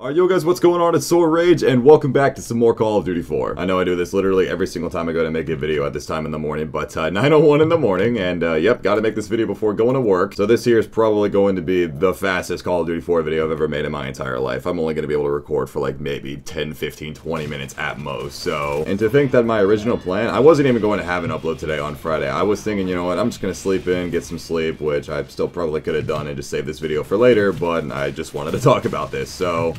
Alright, yo guys, what's going on? It's Sword Rage, and welcome back to some more Call of Duty 4. I know I do this literally every single time I go to make a video at this time in the morning, but 9:01 in the morning, and yep, gotta make this video before going to work. So this here is probably going to be the fastest Call of Duty 4 video I've ever made in my entire life. I'm only gonna be able to record for like maybe 10, 15, 20 minutes at most, so... And to think that my original plan, I wasn't even going to have an upload today on Friday. I was thinking, you know what, I'm just gonna sleep in, get some sleep, which I still probably could have done and just save this video for later, but I just wanted to talk about this, so...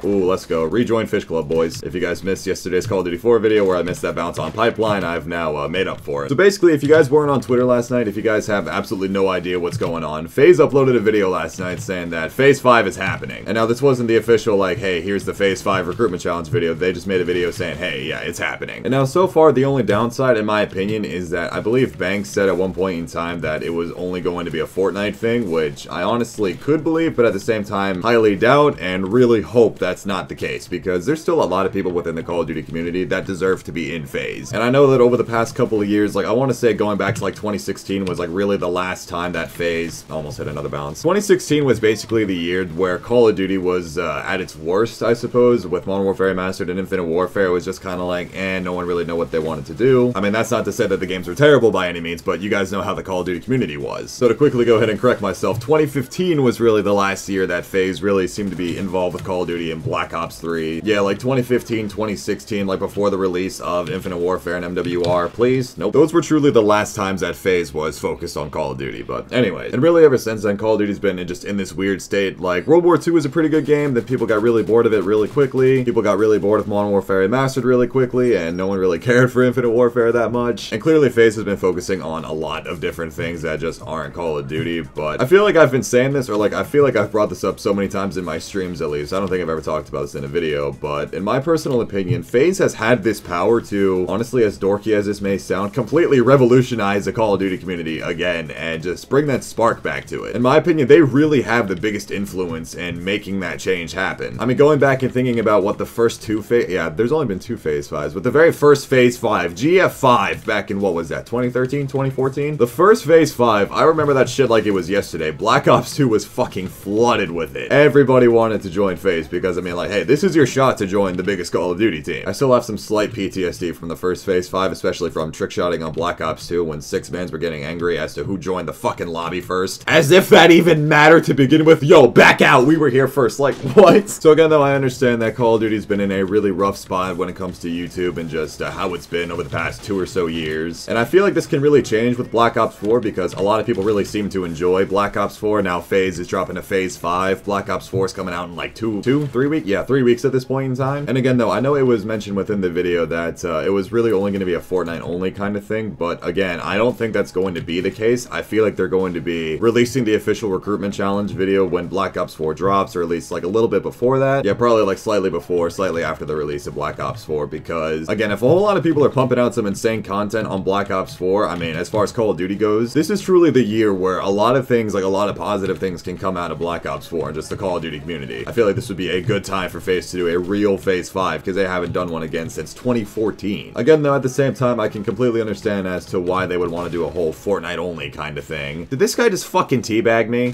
Ooh, let's go. Rejoin Fish Club, boys. If you guys missed yesterday's Call of Duty 4 video where I missed that bounce on Pipeline, I've now made up for it. So basically, if you guys weren't on Twitter last night, if you guys have absolutely no idea what's going on, FaZe uploaded a video last night saying that Phase 5 is happening. And now this wasn't the official, like, hey, here's the Phase 5 recruitment challenge video. They just made a video saying, hey, yeah, it's happening. And now, so far, the only downside, in my opinion, is that I believe Banks said at one point in time that it was only going to be a Fortnite thing, which I honestly could believe, but at the same time, highly doubt and really hope that's not the case. Because there's still a lot of people within the Call of Duty community that deserve to be in FaZe. And I know that over the past couple of years, like, I want to say going back to, like, 2016 was, like, really the last time that FaZe almost hit another bounce. 2016 was basically the year where Call of Duty was at its worst, I suppose, with Modern Warfare Remastered and Infinite Warfare. It was just kind of like, no one really knew what they wanted to do. I mean, that's not to say that the games were terrible by any means, but you guys know how the Call of Duty community was. So to quickly go ahead and correct myself, 2015 was really the last year that FaZe really seemed to be involved with Call of Duty and Black Ops 3. Yeah, like 2015, 2016, like before the release of Infinite Warfare and MWR, please? Nope. Those were truly the last times that FaZe was focused on Call of Duty, but anyway. And really ever since then, Call of Duty's been just in this weird state. Like, World War II was a pretty good game, then people got really bored of it really quickly. People got really bored of Modern Warfare Remastered really quickly, and no one really cared for Infinite Warfare that much. And clearly FaZe has been focusing on a lot of different things that just aren't Call of Duty, but I feel like I've been saying this, or like I feel like I've brought this up so many times in my streams at least. I don't think I've ever talked about this in a video, but in my personal opinion, FaZe has had this power to, honestly, as dorky as this may sound, completely revolutionize the Call of Duty community again and just bring that spark back to it. In my opinion, they really have the biggest influence in making that change happen. I mean, going back and thinking about what the first two there's only been two Phase 5s, but the very first Phase 5, GF5, back in, what was that, 2013, 2014? The first Phase 5, I remember that shit like it was yesterday. Black Ops 2 was fucking flooded with it. Everybody wanted to join FaZe because, I mean, like, hey, this is your shot to join the biggest Call of Duty team. I still have some slight PTSD from the first Phase 5, especially from trickshotting on Black Ops 2 when 6-mans were getting angry as to who joined the fucking lobby first. As if that even mattered to begin with. Yo, back out! We were here first. Like, what? So again, though, I understand that Call of Duty's been in a really rough spot when it comes to YouTube and just how it's been over the past 2 or so years. And I feel like this can really change with Black Ops 4 because a lot of people really seem to enjoy Black Ops 4. Now FaZe is dropping to Phase 5. Black Ops 4 is coming out in like 3 weeks? Yeah, 3 weeks at this point in time. And again, though, I know it was mentioned within the video that it was really only going to be a Fortnite only kind of thing, but again, I don't think that's going to be the case. I feel like they're going to be releasing the official recruitment challenge video when Black Ops 4 drops, or at least like a little bit before that. Yeah, probably like slightly before, slightly after the release of Black Ops 4, because again, if a whole lot of people are pumping out some insane content on Black Ops 4, I mean, as far as Call of Duty goes, this is truly the year where a lot of things, like a lot of positive things can come out of Black Ops 4 and just the Call of Duty community. I feel like this would be a good time for FaZe to do a real Phase 5, because they haven't done one again since 2014. Again, though, at the same time, I can completely understand as to why they would want to do a whole Fortnite only kind of thing. Did this guy just fucking teabag me?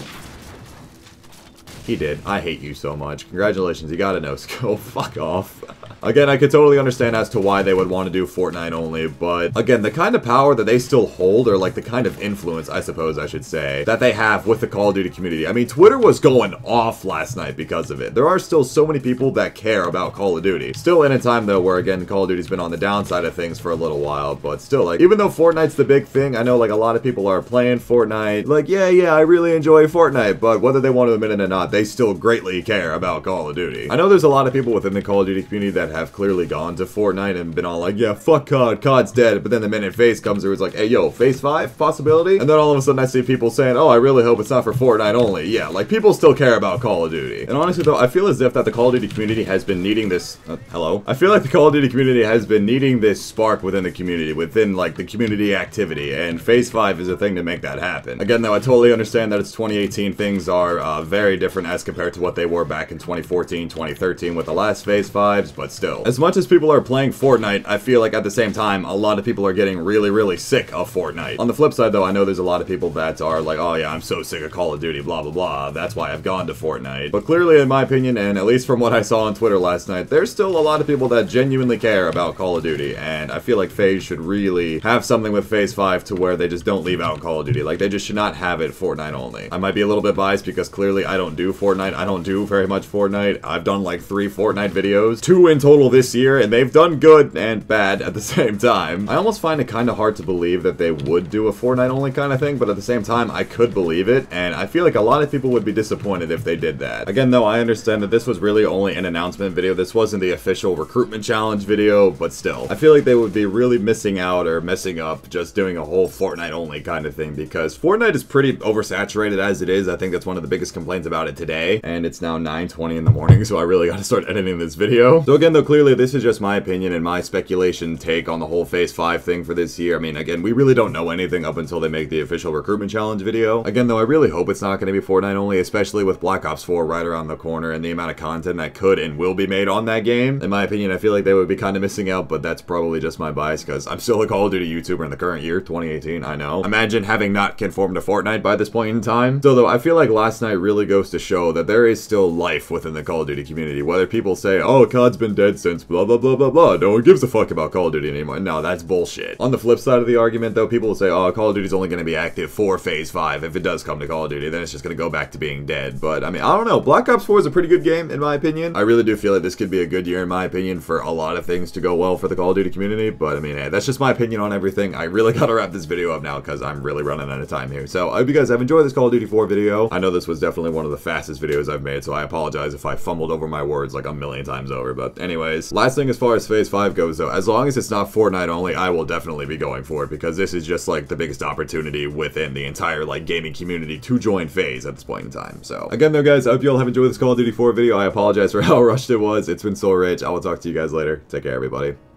He did. I hate you so much. Congratulations, you got a no-scope. Fuck off. Again, I could totally understand as to why they would want to do Fortnite only, but again, the kind of power that they still hold, or like the kind of influence, I suppose I should say, that they have with the Call of Duty community. I mean, Twitter was going off last night because of it. There are still so many people that care about Call of Duty. Still in a time, though, where again, Call of Duty's been on the downside of things for a little while, but still, like, even though Fortnite's the big thing, I know, like, a lot of people are playing Fortnite, like, yeah, I really enjoy Fortnite, but whether they want to admit it or not, they still greatly care about Call of Duty. I know there's a lot of people within the Call of Duty community that have clearly gone to Fortnite and been all like, yeah, fuck COD, COD's dead, but then the minute FaZe comes through, it's like, hey, yo, Phase 5 possibility? And then all of a sudden I see people saying, oh, I really hope it's not for Fortnite only. Yeah, like, people still care about Call of Duty. And honestly, though, I feel as if that the Call of Duty community has been needing this, hello? I feel like the Call of Duty community has been needing this spark within the community, within, like, the community activity, and Phase 5 is a thing to make that happen. Again, though, I totally understand that it's 2018, things are very different different as compared to what they were back in 2014, 2013 with the last Phase 5s, but still. As much as people are playing Fortnite, I feel like at the same time, a lot of people are getting really, really sick of Fortnite. On the flip side though, I know there's a lot of people that are like, oh yeah, I'm so sick of Call of Duty, blah blah blah, that's why I've gone to Fortnite. But clearly, in my opinion, and at least from what I saw on Twitter last night, there's still a lot of people that genuinely care about Call of Duty, and I feel like FaZe should really have something with Phase 5 to where they just don't leave out Call of Duty. Like, they just should not have it Fortnite only. I might be a little bit biased because clearly I don't do Fortnite. I don't do very much Fortnite. I've done like 3 Fortnite videos, 2 in total this year, and they've done good and bad at the same time. I almost find it kind of hard to believe that they would do a Fortnite only kind of thing, but at the same time, I could believe it, and I feel like a lot of people would be disappointed if they did that. Again, though, I understand that this was really only an announcement video. This wasn't the official recruitment challenge video, but still. I feel like they would be really missing out or messing up just doing a whole Fortnite only kind of thing, because Fortnite is pretty oversaturated as it is. I think that's one of the biggest complaints about it today, and it's now 9:20 in the morning, so I really gotta start editing this video. So again, though, clearly this is just my opinion and my speculation take on the whole Phase 5 thing for this year. I mean, again, we really don't know anything up until they make the official recruitment challenge video. Again, though, I really hope it's not going to be Fortnite only, especially with Black Ops 4 right around the corner and the amount of content that could and will be made on that game. In my opinion, I feel like they would be kind of missing out, but that's probably just my bias because I'm still a Call of Duty YouTuber in the current year, 2018, I know. Imagine having not conformed to Fortnite by this point in time. So though, I feel like last night really goes to show that there is still life within the Call of Duty community. Whether people say, oh, COD's been dead since blah blah blah blah blah, no one gives a fuck about Call of Duty anymore. No, that's bullshit. On the flip side of the argument though, people will say, oh, Call of Duty's only going to be active for Phase 5. If it does come to Call of Duty, then it's just going to go back to being dead. But I mean, I don't know. Black Ops 4 is a pretty good game in my opinion. I really do feel like this could be a good year in my opinion for a lot of things to go well for the Call of Duty community. But I mean, hey, that's just my opinion on everything. I really gotta wrap this video up now because I'm really running out of time here. So I hope you guys have enjoyed this Call of Duty 4 video. I know this was definitely one of the fastest videos I've made, so I apologize if I fumbled over my words like a million times over. But anyways, last thing as far as Phase 5 goes though, as long as it's not Fortnite only, I will definitely be going for it because this is just like the biggest opportunity within the entire like gaming community to join FaZe at this point in time. So again though guys, I hope you all have enjoyed this Call of Duty 4 video. I apologize for how rushed it was. It's been so rich. I will talk to you guys later. Take care everybody.